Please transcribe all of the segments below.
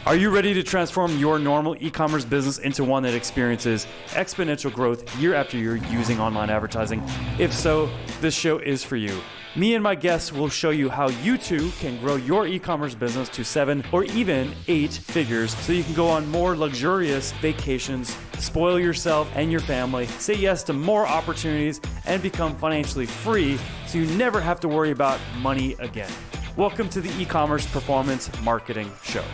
Are you ready to transform your normal e-commerce business into one that experiences exponential growth year after year using online advertising? If so, this show is for you. Me and my guests will show you how you too can grow your e-commerce business to 7 or even 8 figures so you can go on more luxurious vacations, spoil yourself and your family, say yes to more opportunities, and become financially free so you never have to worry about money again. Welcome to the e-commerce performance marketing show.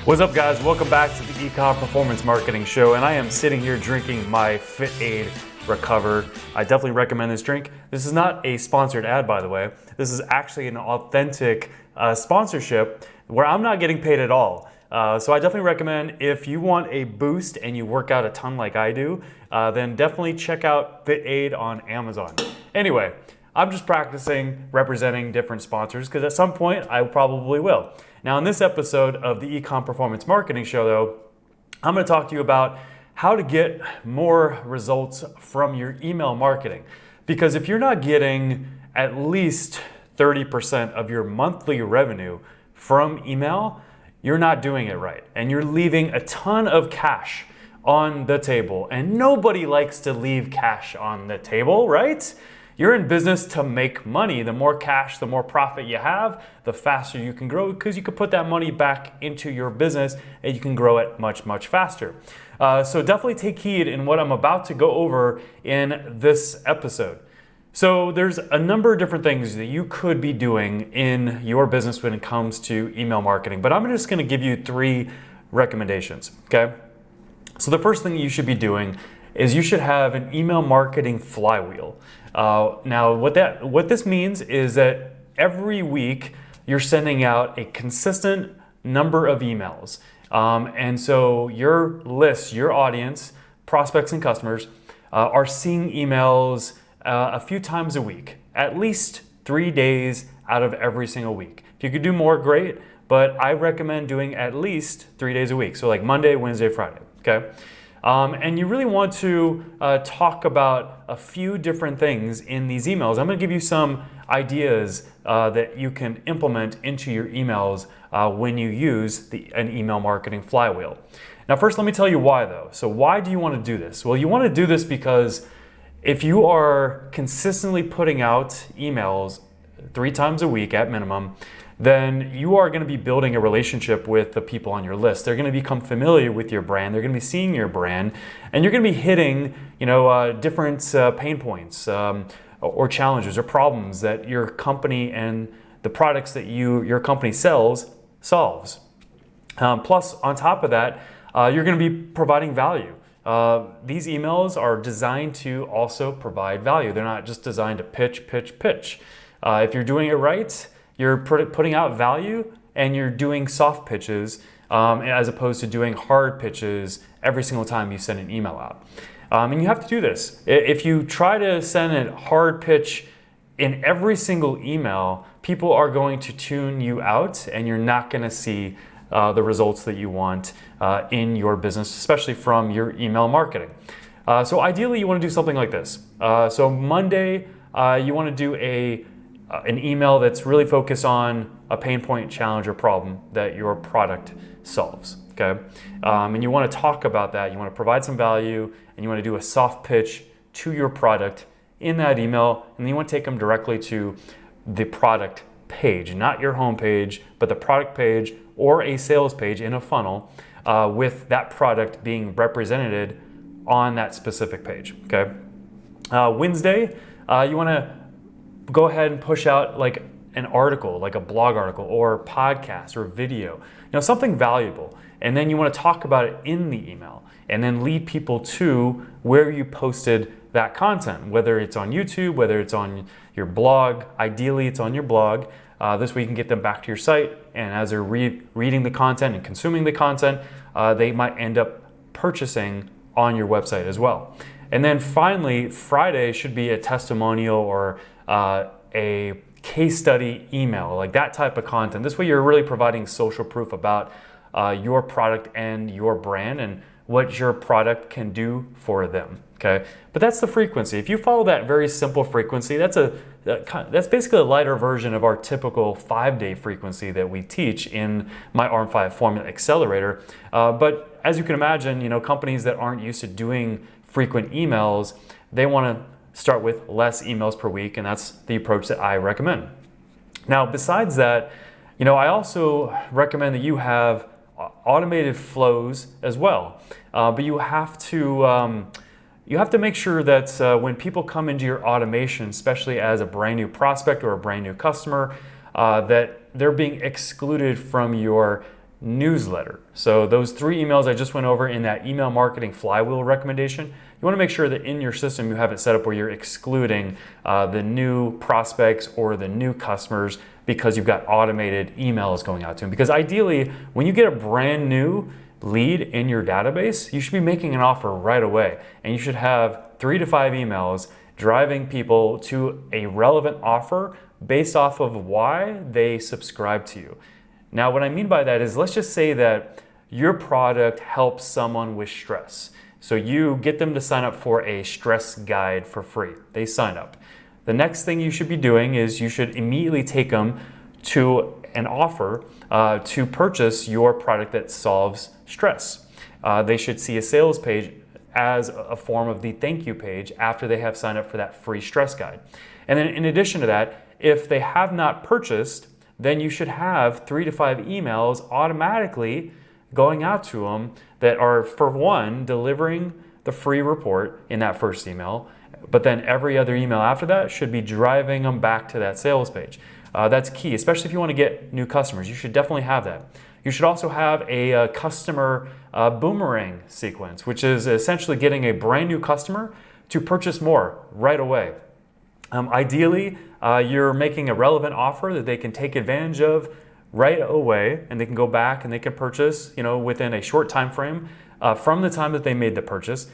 What's up, guys? Welcome back to the e-com performance marketing show, and I am sitting here drinking my FitAid Recover. I definitely recommend this drink. This is not a sponsored ad, by the way. This is actually an authentic sponsorship where I'm not getting paid at all. So I definitely recommend, if you want a boost and you work out a ton like I do, then definitely check out FitAid on Amazon. Anyway, I'm just practicing representing different sponsors because at some point I probably will. Now, in this episode of the e-com performance marketing show, though, I'm going to talk to you about how to get more results from your email marketing. Because if you're not getting at least 30% of your monthly revenue from email, you're not doing it right. And you're leaving a ton of cash on the table. And nobody likes to leave cash on the table, right? You're in business to make money. The more cash, the more profit you have, the faster you can grow, because you can put that money back into your business and you can grow it much, much faster. So definitely take heed in what I'm about to go over in this episode. So there's a number of different things that you could be doing in your business when it comes to email marketing, but I'm just going to give you 3 recommendations, okay? So the first thing you should be doing is you should have an email marketing flywheel. Now, what this means is that every week you're sending out a consistent number of emails. And so your list, your audience, prospects and customers are seeing emails a few times a week, at least 3 days out of every single week. If you could do more, great, but I recommend doing at least 3 days a week. So like Monday, Wednesday, Friday, okay? And you really want to talk about a few different things in these emails. I'm going to give you some ideas that you can implement into your emails when you use an email marketing flywheel. Now, first, let me tell you why, though. So why do you want to do this? Well, you want to do this because if you are consistently putting out emails 3 times a week at minimum, then you are going to be building a relationship with the people on your list. They're going to become familiar with your brand. They're going to be seeing your brand, and you're going to be hitting, different pain points or challenges or problems that your company and the products that your company solves. Plus, on top of that, you're going to be providing value. These emails are designed to also provide value. They're not just designed to pitch. If you're doing it right, you're putting out value and you're doing soft pitches as opposed to doing hard pitches every single time you send an email out. And you have to do this. If you try to send a hard pitch in every single email, people are going to tune you out and you're not going to see the results that you want in your business, especially from your email marketing. So ideally, you want to do something like this. So Monday, you want to do an email that's really focused on a pain point, challenge, or problem that your product solves, okay? And you want to talk about that. You want to provide some value, and you want to do a soft pitch to your product in that email, and then you want to take them directly to the product page, not your home page, but the product page or a sales page in a funnel with that product being represented on that specific page, okay? Wednesday, you want to go ahead and push out like an article, like a blog article or podcast or video, something valuable. And then you want to talk about it in the email and then lead people to where you posted that content, whether it's on YouTube, whether it's on your blog. Ideally, it's on your blog. This way you can get them back to your site. And as they're reading the content and consuming the content, they might end up purchasing on your website as well. And then finally, Friday should be a testimonial or a case study email, like that type of content. This way you're really providing social proof about your product and your brand and what your product can do for them, okay? But that's the frequency. If you follow that very simple frequency, that's That's basically a lighter version of our typical 5-day frequency that we teach in my ARM5 Formula Accelerator. But as you can imagine, companies that aren't used to doing frequent emails, they want to start with less emails per week, and that's the approach that I recommend. Now, besides that, I also recommend that you have automated flows as well. But you have to make sure that when people come into your automation, especially as a brand new prospect or a brand new customer, that they're being excluded from your newsletter. So those 3 emails I just went over in that email marketing flywheel recommendation, you want to make sure that in your system you have it set up where you're excluding the new prospects or the new customers because you've got automated emails going out to them. Because ideally, when you get a brand new lead in your database, you should be making an offer right away. And you should have 3 to 5 emails driving people to a relevant offer based off of why they subscribe to you. Now, what I mean by that is, let's just say that your product helps someone with stress. So you get them to sign up for a stress guide for free. They sign up. The next thing you should be doing is you should immediately take them to an offer to purchase your product that solves stress. They should see a sales page as a form of the thank you page after they have signed up for that free stress guide. And then in addition to that, if they have not purchased, then you should have 3 to 5 emails automatically going out to them that are, for one, delivering the free report in that first email, but then every other email after that should be driving them back to that sales page. That's key, especially if you want to get new customers. You should definitely have that. You should also have a customer boomerang sequence, which is essentially getting a brand new customer to purchase more right away. Ideally, you're making a relevant offer that they can take advantage of right away, and they can go back and they can purchase, within a short time frame from the time that they made the purchase.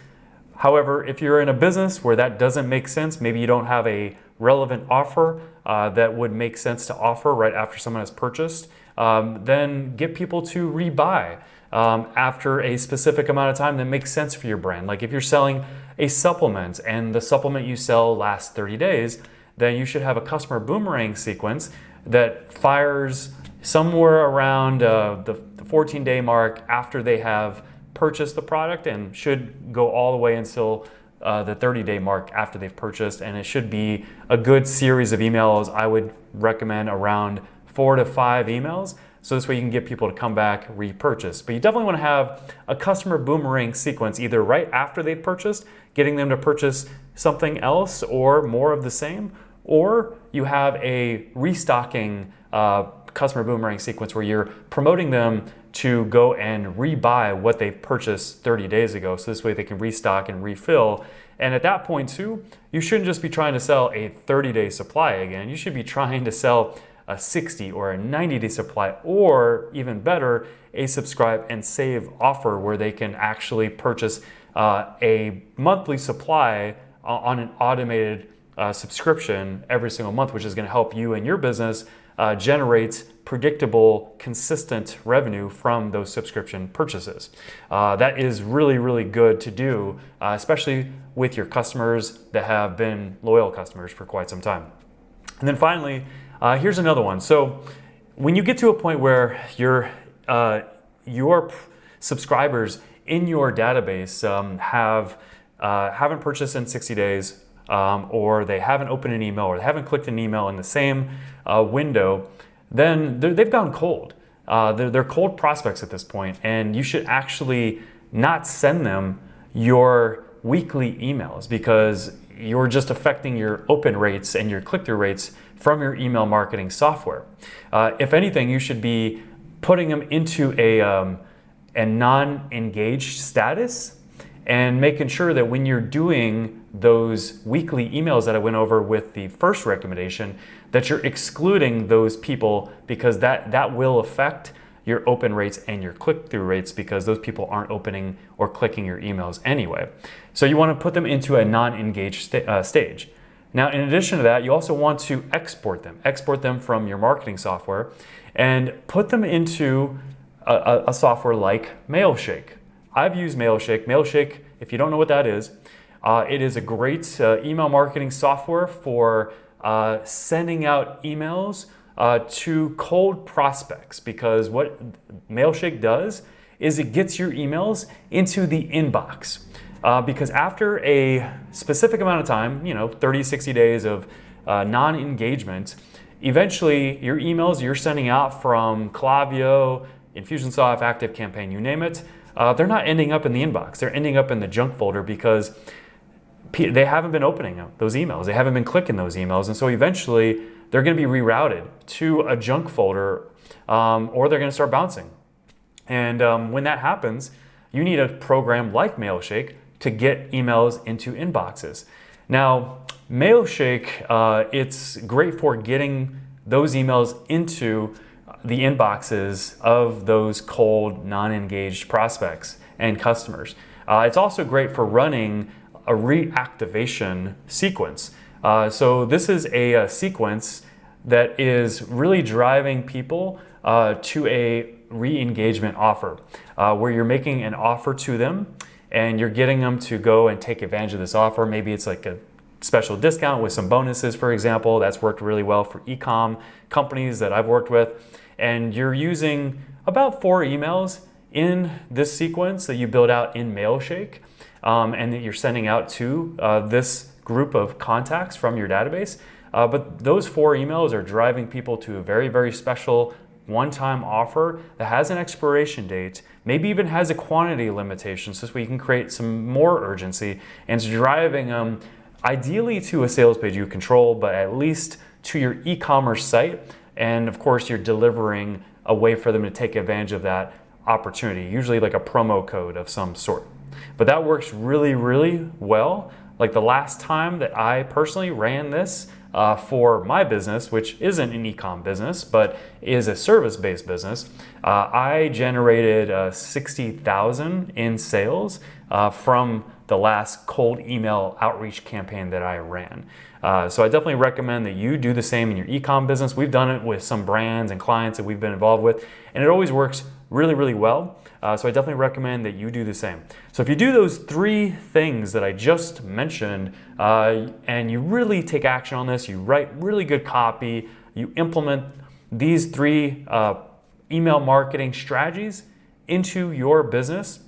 However, if you're in a business where that doesn't make sense, maybe you don't have a relevant offer that would make sense to offer right after someone has purchased, then get people to rebuy after a specific amount of time that makes sense for your brand. Like if you're selling a supplement and the supplement you sell lasts 30 days, then you should have a customer boomerang sequence that fires somewhere around the 14-day mark after they have purchased the product, and should go all the way until the 30-day mark after they've purchased. And it should be a good series of emails. I would recommend around 4 to 5 emails, so this way you can get people to come back, repurchase. But you definitely want to have a customer boomerang sequence either right after they've purchased, getting them to purchase something else or more of the same, or you have a restocking customer boomerang sequence where you're promoting them to go and rebuy what they purchased 30 days ago. So this way they can restock and refill. And at that point too, you shouldn't just be trying to sell a 30-day supply again. You should be trying to sell a 60 or a 90-day supply, or even better, a subscribe and save offer where they can actually purchase a monthly supply on an automated subscription every single month, which is going to help you and your business generate predictable, consistent revenue from those subscription purchases. That is really, really good to do, especially with your customers that have been loyal customers for quite some time. And then finally, here's another one. So when you get to a point where your subscribers in your database haven't purchased in 60 days, or they haven't opened an email, or they haven't clicked an email in the same window, then they've gone cold. They're cold prospects at this point, and you should actually not send them your weekly emails, because you're just affecting your open rates and your click-through rates from your email marketing software. If anything, you should be putting them into a non-engaged status, and making sure that when you're doing those weekly emails that I went over with the first recommendation, that you're excluding those people, because that will affect your open rates and your click-through rates, because those people aren't opening or clicking your emails anyway. So you want to put them into a non-engaged stage. Now, in addition to that, you also want to export them from your marketing software and put them into a software like Mailshake. I've used Mailshake. Mailshake, if you don't know what that is, it is a great email marketing software for sending out emails to cold prospects, because what Mailshake does is it gets your emails into the inbox. Because after a specific amount of time, 30, 60 days of non-engagement, eventually your emails you're sending out from Klaviyo, Infusionsoft, ActiveCampaign, you name it, they're not ending up in the inbox. They're ending up in the junk folder because they haven't been opening those emails. They haven't been clicking those emails. And so eventually they're going to be rerouted to a junk folder, or they're going to start bouncing. And when that happens, you need a program like Mailshake to get emails into inboxes. Now, Mailshake, it's great for getting those emails into the inboxes of those cold, non-engaged prospects and customers. It's also great for running a reactivation sequence. So this is a sequence that is really driving people to a re-engagement offer, where you're making an offer to them and you're getting them to go and take advantage of this offer. Maybe it's like a special discount with some bonuses, for example. That's worked really well for e-com companies that I've worked with. And you're using about 4 emails in this sequence that you build out in Mailshake, and that you're sending out to this group of contacts from your database. But those 4 emails are driving people to a very, very special one-time offer that has an expiration date, maybe even has a quantity limitation, so we can create some more urgency, and it's driving them ideally to a sales page you control, but at least to your e-commerce site. And of course, you're delivering a way for them to take advantage of that opportunity, usually like a promo code of some sort. But that works really, really well. Like the last time that I personally ran this for my business, which isn't an e-com business, but is a service-based business, I generated 60,000 in sales from the last cold email outreach campaign that I ran. So I definitely recommend that you do the same in your e-com business. We've done it with some brands and clients that we've been involved with, and it always works really, really well. So I definitely recommend that you do the same. So if you do those 3 things that I just mentioned, and you really take action on this, you write really good copy, you implement these 3 email marketing strategies into your business,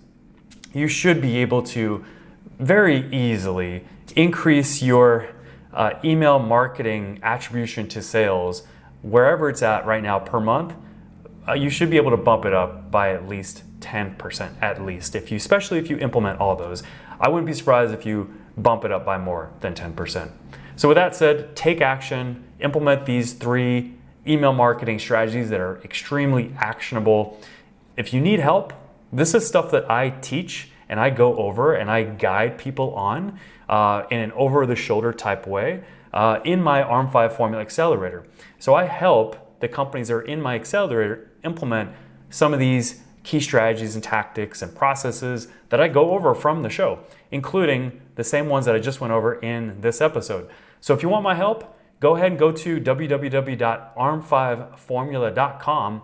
you should be able to very easily increase your email marketing attribution to sales wherever it's at right now per month. You should be able to bump it up by at least 10%, at least, especially if you implement all those. I wouldn't be surprised if you bump it up by more than 10%. So with that said, take action, implement these 3 email marketing strategies that are extremely actionable. If you need help, this is stuff that I teach and I go over and I guide people on in an over-the-shoulder type way in my ARM5 Formula Accelerator. So I help the companies that are in my accelerator implement some of these key strategies and tactics and processes that I go over from the show, including the same ones that I just went over in this episode. So if you want my help, go ahead and go to www.arm5formula.com,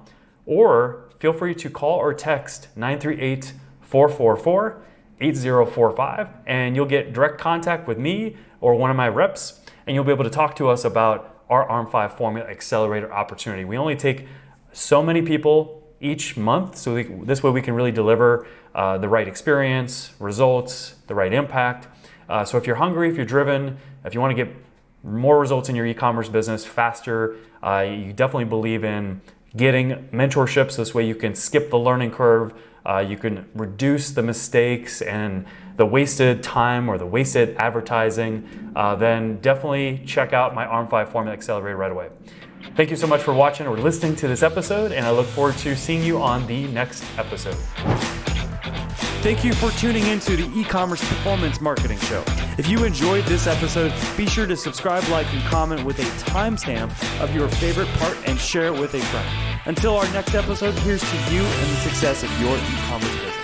or feel free to call or text 938-444-8045, and you'll get direct contact with me or one of my reps, and you'll be able to talk to us about our ARM5 Formula Accelerator opportunity. We only take so many people each month, so this way we can really deliver the right experience, results, the right impact. So if you're hungry, if you're driven, if you want to get more results in your e-commerce business faster, you definitely believe in getting mentorships. This way you can skip the learning curve, you can reduce the mistakes and the wasted time or the wasted advertising, then definitely check out my ARM5 Formula Accelerator right away. Thank you so much for watching or listening to this episode, and I look forward to seeing you on the next episode. Thank you for tuning into the e-commerce performance marketing show. If you enjoyed this episode, be sure to subscribe, like, and comment with a timestamp of your favorite part and share it with a friend. Until our next episode, here's to you and the success of your e-commerce business.